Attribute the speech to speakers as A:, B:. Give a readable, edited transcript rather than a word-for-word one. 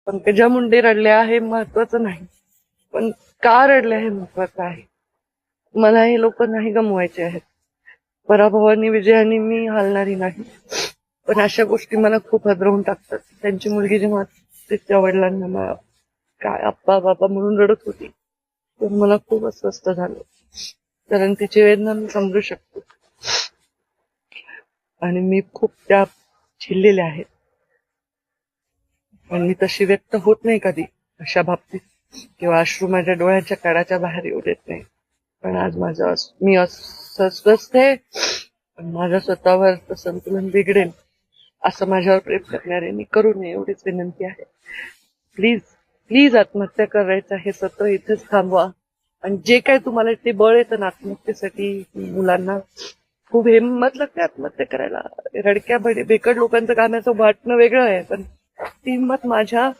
A: पंकजा मुंडे रडल्या हे महत्वाचं नाही, पण का रडल्या हे महत्वाचं आहे. मला हे लोक नाही गमवायचे आहेत. पराभवानी विजयाने मी हालणारी नाही, पण अशा गोष्टी मला खूप हादरवून टाकतात. त्यांची मुलगी जेव्हा तिच्या वडिलांना काय आप्पा बाबा म्हणून रडत होती, तर मला खूप अस्वस्थ झालं, कारण तिची वेदना मी समजू शकतो आणि मी खूप त्या झेललेल्या आहेत. पण मी तशी व्यक्त होत नाही कधी अशा बाबतीत, किंवा अश्रू माझ्या डोळ्याच्या कडाच्या बाहेर येऊ देत नाही. पण आज मी अस्वस्थ आहे, पण माझ्या स्वतःवर संतुलन बिघडेल असं माझ्यावर प्रेम करणाऱ्यांनी करू नये एवढीच विनंती आहे. प्लीज प्लीज आत्महत्या करायचं आहे सत्य इथेच थांबवा. आणि जे काय तुम्हाला ते बळ येतं ना आत्महत्येसाठी, मुलांना खूप हिंमत लागते आत्महत्या करायला. रडक्या बेकड लोकांचं गाण्याचं वाटणं वेगळं आहे, पण ती हिंमत माझ्या